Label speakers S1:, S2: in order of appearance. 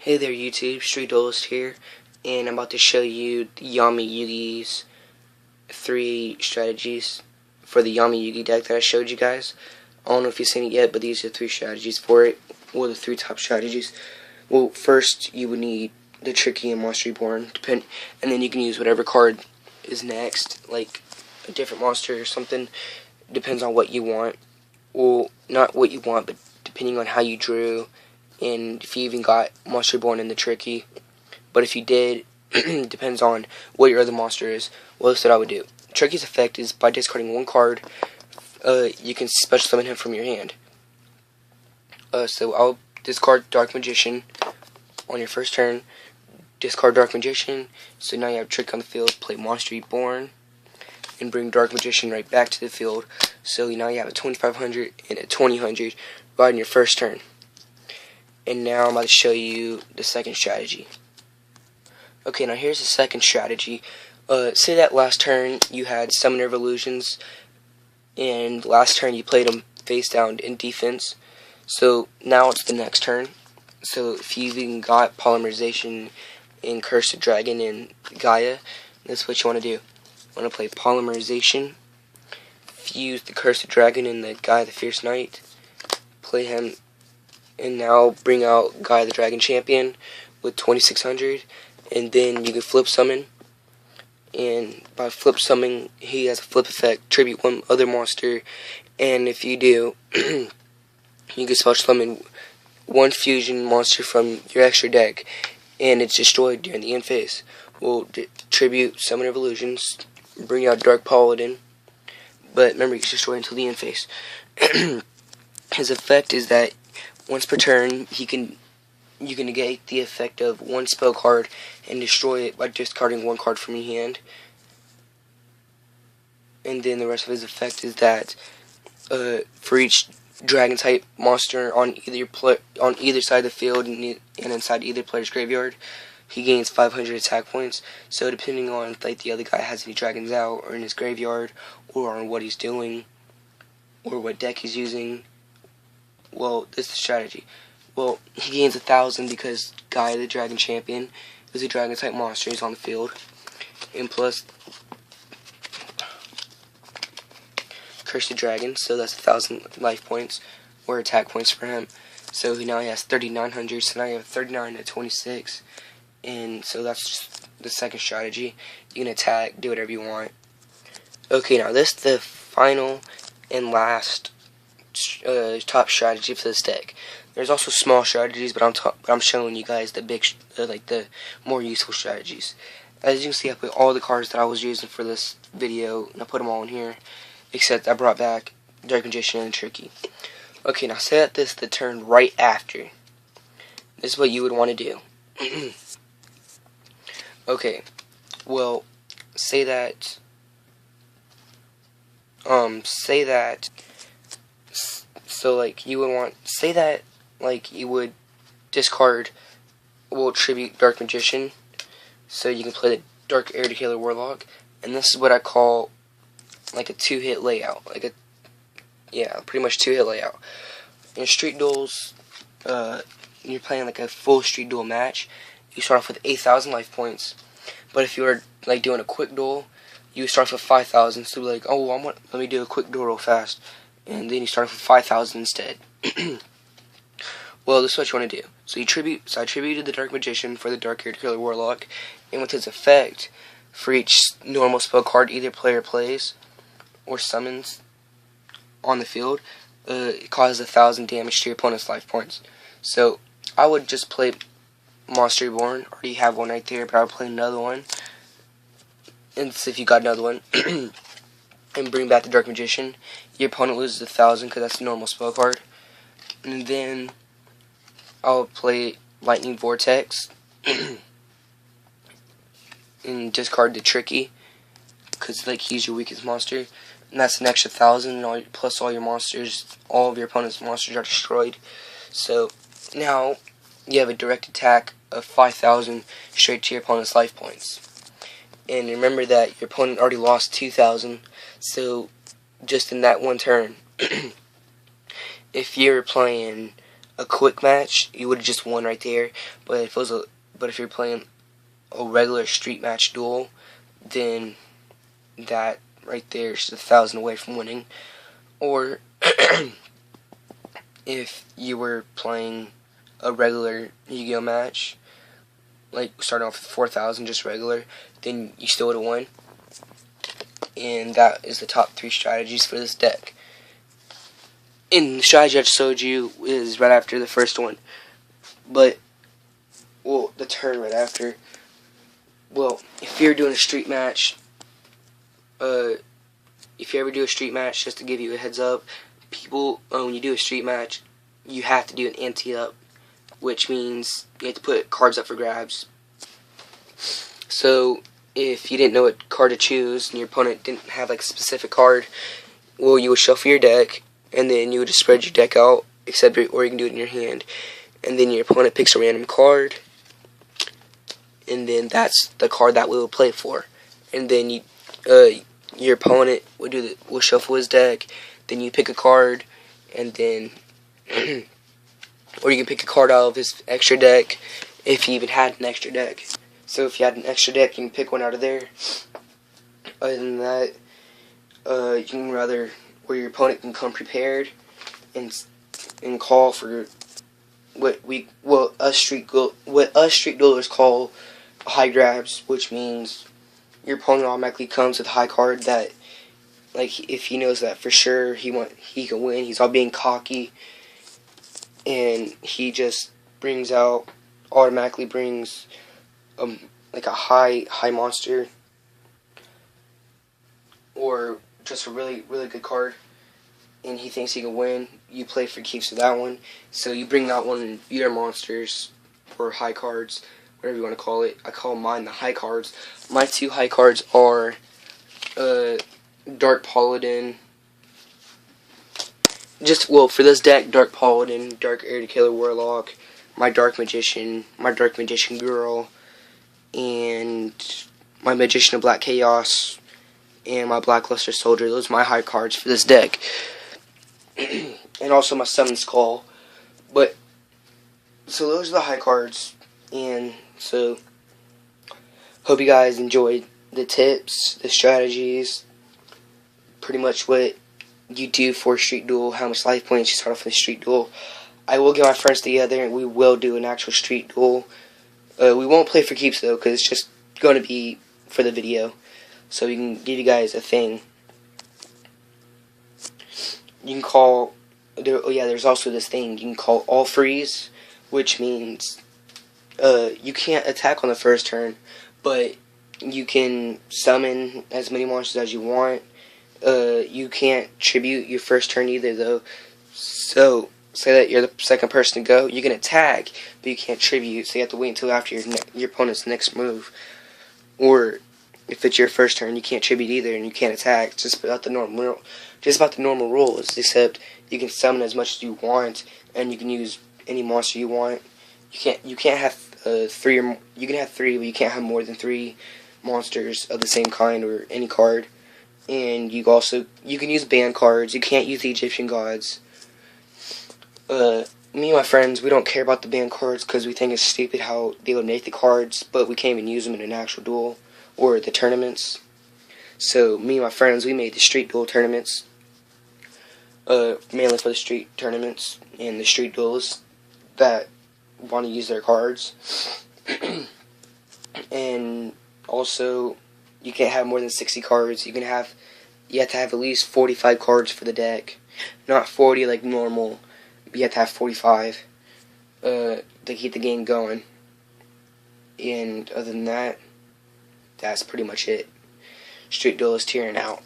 S1: Hey there YouTube, Street Duelist here, and I'm about to show you the Yami Yugi's 3 strategies for the Yami Yugi deck that I showed you guys. I don't know if you've seen it yet, but these are 3 strategies for it. Well, the 3 top strategies. Well, first you would need the Tricky and Monster Reborn, and then you can use whatever card is next, like a different monster or something. Depends on what you want. Well, not what you want, but depending on how you drew, and if you even got Monster Reborn in the Tricky. But if you did, depends on what your other monster is. Well, that's what I would do. Tricky's effect is by discarding 1 card, you can special summon him from your hand. So I'll discard Dark Magician on your first turn. Discard Dark Magician, so now you have Trick on the field. Play Monster Reborn, and bring Dark Magician right back to the field. So now you have a 2500 and a 2000 right in your first turn. And now I'm about to show you the second strategy. Okay, now here's the second strategy. Say that last turn you had Summoner of Illusions, and last turn you played them face down in defense. So now it's the next turn. So if you've even got Polymerization in Curse the Dragon and Gaia, that's what you want to do. You want to play Polymerization, fuse the Curse the Dragon and the Gaia the Fierce Knight, play him, and now bring out Gaia the Dragon Champion with 2600, and then you can flip summon. And by flip summoning, he has a flip effect, tribute 1 other monster, and if you do, you can special summon 1 fusion monster from your extra deck, and it's destroyed during the end phase. We'll tribute Summoner of Illusions, bring out Dark Paladin, but remember, he's destroyed until the end phase. His effect is that once per turn, you can negate the effect of 1 spell card and destroy it by discarding 1 card from your hand. And then the rest of his effect is that for each dragon type monster on either side of the field and inside either player's graveyard, he gains 500 attack points. So depending on if like the other guy has any dragons out or in his graveyard, or on what he's doing, or what deck he's using, well, this is the strategy. Well, he gains 1000 because Gaia the Dragon Champion is a dragon type monster. He's on the field, and plus Curse the Dragon, so that's 1000 life points or attack points for him. So now he has 3900. So now you have 39 to 26, and so that's just the second strategy. You can attack, do whatever you want. Okay, now this is the final and last top strategy for this deck. There's also small strategies, but I'm showing you guys the big, the more useful strategies. As you can see, I put all the cards that I was using for this video, and I put them all in here, except I brought back Dark Magician and Tricky. Okay, now say that this is the turn right after. This is what you would want to do. Okay, well, say that so like you would want, say that like you would discard, well, tribute Dark Magician, so you can play the Dark Eradicator Warlock, and this is what I call like a 2-hit layout, pretty much 2-hit layout. In Street Duels, you're playing like a full Street Duel match, you start off with 8,000 life points, but if you were like doing a quick duel, you start off with 5,000, so like, oh, let me do a quick duel real fast, and then you start off with 5,000 instead. Well, this is what you want to do. So I tributed the Dark Magician for the Dark Eradicator Warlock, and with his effect, for each normal spell card either player plays or summons on the field, it causes 1000 damage to your opponent's life points. So I would just play Monster Reborn. Already have one right there, but I would play another one. And so if you got another one, and bring back the Dark Magician, your opponent loses 1000 because that's a normal spell card. And then I'll play Lightning Vortex and discard the Tricky because like he's your weakest monster, and that's an extra 1000, and plus all your monsters, all of your opponent's monsters are destroyed. So now you have a direct attack of 5,000 straight to your opponent's life points. And remember that your opponent already lost 2,000, so just in that one turn, if you're playing a quick match, you would have just won right there. But if you're playing a regular street match duel, then that right there is 1,000 away from winning. Or if you were playing a regular Yu-Gi-Oh match, like starting off with 4,000 just regular, then you still would have won. And that is the top 3 strategies for this deck. And the strategy I just showed you is right after the first one. But, well, the turn right after. Well, if you're doing a street match, if you ever do a street match, just to give you a heads up, people, when you do a street match, you have to do an ante up, which means you have to put cards up for grabs. So, if you didn't know what card to choose, and your opponent didn't have like a specific card, well, you would shuffle your deck, and then you would just spread your deck out, or you can do it in your hand, and then your opponent picks a random card, and then that's the card that we will play for. And then your opponent will shuffle his deck, then you pick a card, and then or you can pick a card out of his extra deck if he even had an extra deck. So if you had an extra deck, you can pick one out of there. Other than that, you can rather where your opponent can come prepared and call for what us street duelers call high grabs, which means your opponent automatically comes with a high card that, like, if he knows that for sure he can win, he's all being cocky, and he just automatically brings like a high monster, or just a really good card, and he thinks he can win. You play for keeps with that one, so you bring that one your monsters or high cards, whatever you want to call it. I call mine the high cards. My 2 high cards are Dark Paladin. For this deck, Dark Paladin, Dark Air to Killer Warlock, my Dark Magician Girl, and my Magician of Black Chaos, and my Black Luster Soldier. Those are my high cards for this deck. And also my Summon Skull. So those are the high cards. And so, hope you guys enjoyed the tips, the strategies, pretty much what you do for a street duel, how much life points you start off with a street duel. I will get my friends together and we will do an actual street duel. We won't play for keeps though, because it's just going to be for the video, so we can give you guys a thing. You can call, there's also this thing, you can call all freeze, which means you can't attack on the first turn, but you can summon as many monsters as you want. You can't tribute your first turn either though, so say that you're the second person to go, you can attack, but you can't tribute, so you have to wait until after your opponent's next move. Or if it's your first turn, you can't tribute either, and you can't attack. It's just about the normal rules, except you can summon as much as you want, and you can use any monster you want. You can't have 3 or you can have 3, but you can't have more than 3 monsters of the same kind or any card. And you can use banned cards. You can't use the Egyptian gods. Me and my friends, we don't care about the banned cards because we think it's stupid how they would make the cards, but we can't even use them in an actual duel or the tournaments. So me and my friends, we made the street duel tournaments, mainly for the street tournaments and the street duels that want to use their cards. And also, you can't have more than 60 cards. You have to have at least 45 cards for the deck, not 40 like normal. You have to have 45 to keep the game going. And other than that, that's pretty much it. Street Duelist here and out.